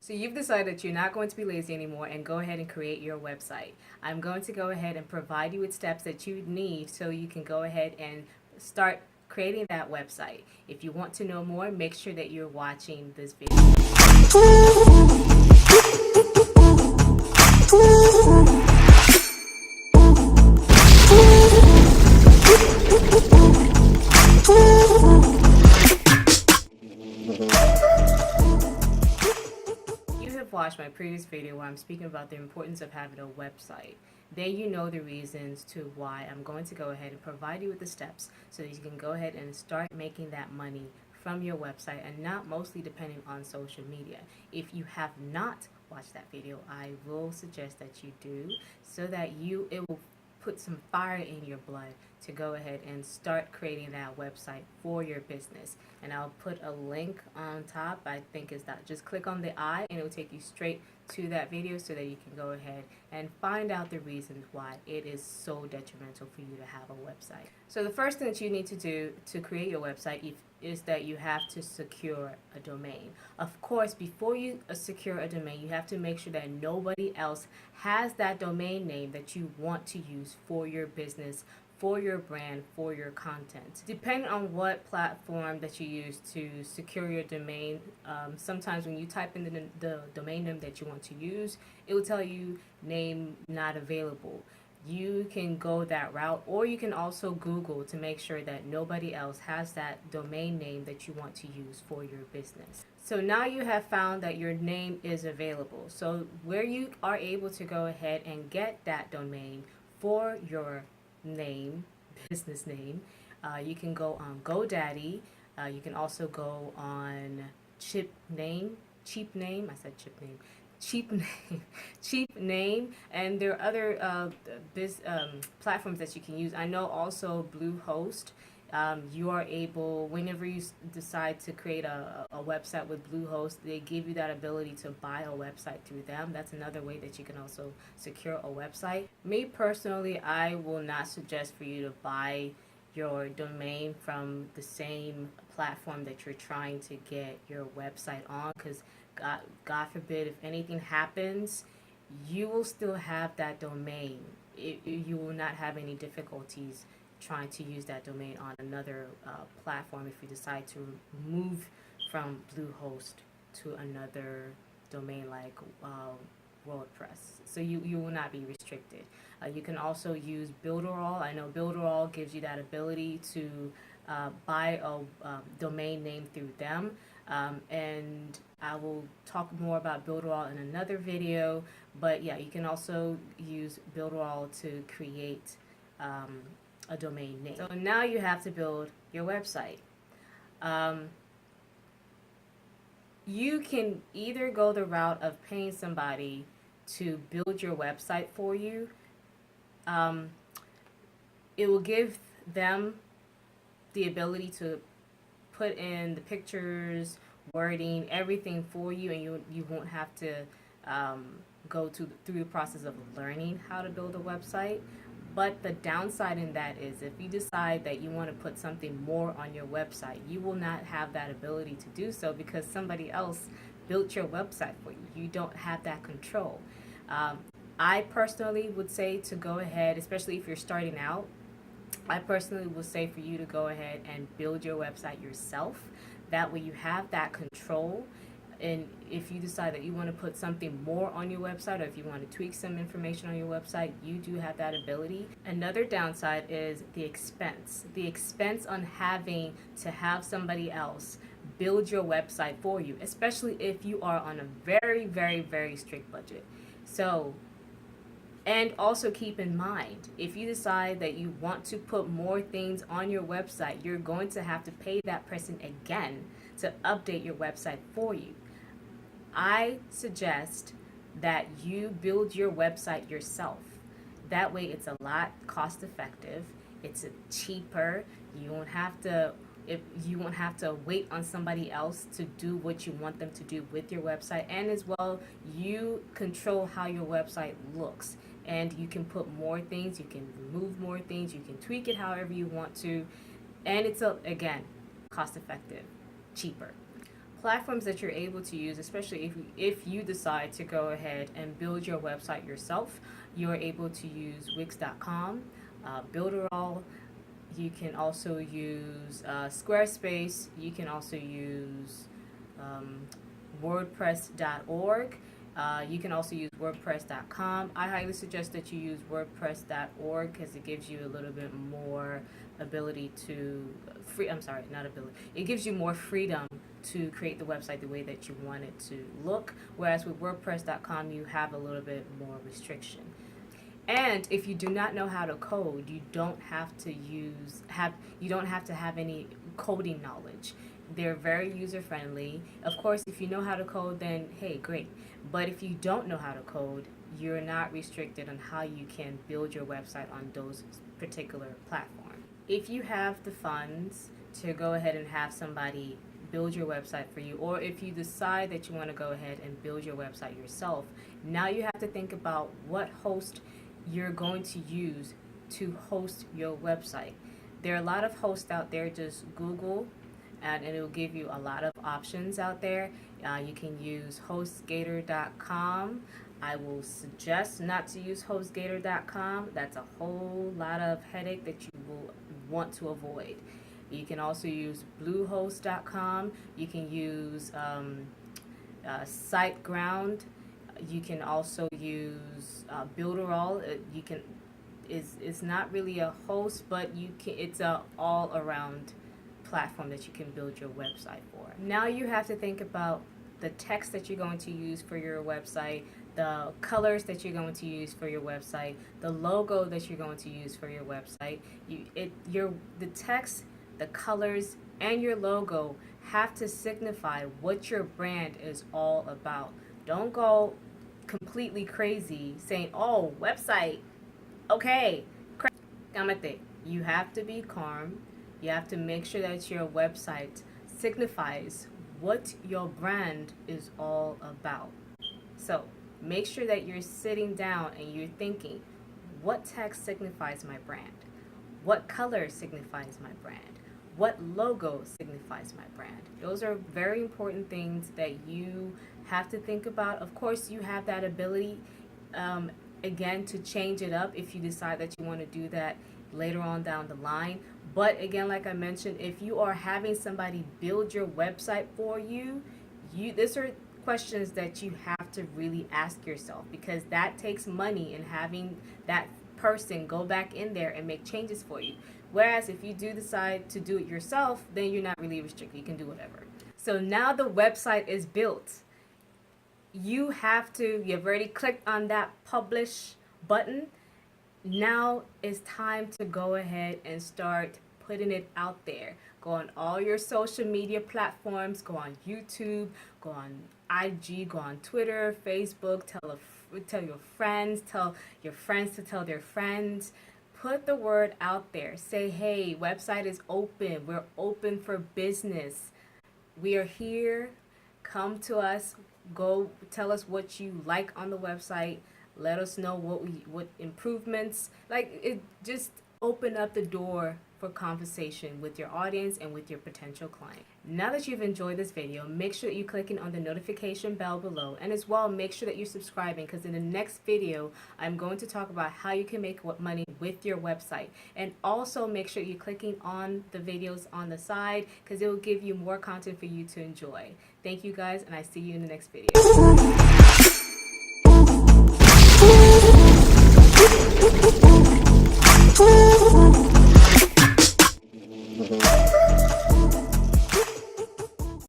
So you've decided that you're not going to be lazy anymore and go ahead and create your website. I'm going to go ahead and provide you with steps that you need so you can go ahead and start creating that website. If you want to know more, make sure that you're watching this video. Watch my previous video where I'm speaking about the importance of having a website. Then you know the reasons to why I'm going to go ahead and provide you with the steps so that you can go ahead and start making that money from your website and not mostly depending on social media. If you have not watched that video, I will suggest that you do so that it will put some fire in your blood to go ahead and start creating that website for your business. And I'll put a link on top. I think is that just click on the eye and it will take you straight to that video so that you can go ahead and find out the reasons why it is so detrimental for you to have a website. So the first thing that you need to do to create your website is that you have to secure a domain. Of course, before you secure a domain, you have to make sure that nobody else has that domain name that you want to use for your business, for your brand, for your content. Depending on what platform that you use to secure your domain, sometimes when you type in the domain name that you want to use, it will tell you name not available. You can go that route, or you can also Google to make sure that nobody else has that domain name that you want to use for your business. So now you have found that your name is available. So where you are able to go ahead and get that domain for your name, business name, you can go on GoDaddy. You can also go on cheap name, and there are other platforms that you can use. I know also Bluehost. You are able, whenever you decide to create a website with Bluehost, they give you that ability to buy a website through them. That's another way that you can also secure a website. Me personally, I will not suggest for you to buy your domain from the same platform that you're trying to get your website on, because God forbid, if anything happens, you will still have that domain. You will not have any difficulties trying to use that domain on another platform if you decide to move from Bluehost to another domain like WordPress. So you will not be restricted. You can also use Builderall. I know Builderall gives you that ability to buy a domain name through them. And I will talk more about Builderall in another video. But yeah, you can also use Builderall to create a domain name. So now you have to build your website. You can either go the route of paying somebody to build your website for you. It will give them the ability to put in the pictures, wording, everything for you, and you won't have to go through the process of learning how to build a website. But the downside in that is if you decide that you want to put something more on your website, you will not have that ability to do so because somebody else built your website for you. You don't have that control. I personally would say to go ahead, especially if you're starting out, I personally would say for you to go ahead and build your website yourself. That way you have that control. And if you decide that you want to put something more on your website, or if you want to tweak some information on your website, you do have that ability. Another downside is the expense. The expense on having to have somebody else build your website for you, especially if you are on a very, very, very strict budget. So, and also keep in mind, if you decide that you want to put more things on your website, you're going to have to pay that person again to update your website for you. I suggest that you build your website yourself. That way it's a lot cost effective. It's cheaper. You won't have to wait on somebody else to do what you want them to do with your website, and as well you control how your website looks, and you can put more things, you can remove more things, you can tweak it however you want to, and it's again cost effective, cheaper. platforms that you're able to use, especially if you decide to go ahead and build your website yourself, you're able to use Wix.com, Builderall. You can also use Squarespace. You can also use WordPress.org. You can also use WordPress.com. I highly suggest that you use WordPress.org because it gives you a little bit more ability to it gives you more freedom to create the website the way that you want it to look. Whereas with WordPress.com, you have a little bit more restriction. And if you do not know how to code, you don't have to have any coding knowledge. They're very user friendly. Of course, if you know how to code, then hey, great. But if you don't know how to code, you're not restricted on how you can build your website on those particular platforms. If you have the funds to go ahead and have somebody build your website for you, or if you decide that you want to go ahead and build your website yourself, now you have to think about what host you're going to use to host your website. There are a lot of hosts out there. Just Google and it will give you a lot of options out there. You can use HostGator.com. I will suggest not to use HostGator.com. That's a whole lot of headache that you will want to avoid. You can also use Bluehost.com. You can use SiteGround. You can also use Builderall. It's not really a host, but it's a all-around platform that you can build your website for. Now you have to think about the text that you're going to use for your website, the colors that you're going to use for your website, the logo that you're going to use for your website. The text, the colors, and your logo have to signify what your brand is all about. Don't go completely crazy saying, oh, website, okay, you have to be calm. You have to make sure that your website signifies what your brand is all about. So make sure that you're sitting down and you're thinking, what text signifies my brand? What color signifies my brand? What logo signifies my brand? Those are very important things that you have to think about. Of course, you have that ability, again, to change it up if you decide that you want to do that later on down the line. But again, like I mentioned, if you are having somebody build your website for you, these are questions that you have to really ask yourself, because that takes money and having that person go back in there and make changes for you. Whereas if you do decide to do it yourself, then you're not really restricted. You can do whatever. So now the website is built. You've already clicked on that publish button. Now it's time to go ahead and start putting it out there. Go on all your social media platforms. Go on YouTube. Go on IG. Go on Twitter, Facebook. Tell your friends. Tell your friends to tell their friends. Put the word out there. Say, hey, website is open. We're open for business. We are here. Come to us. Go tell us what you like on the website. Let us know what improvements. Just open up the door for conversation with your audience and with your potential client. Now that you've enjoyed this video, make sure that you're clicking on the notification bell below, and as well make sure that you're subscribing, because in the next video I'm going to talk about how you can make money with your website. And also make sure you're clicking on the videos on the side, because it will give you more content for you to enjoy. Thank you guys, and I see you in the next video. Thank you.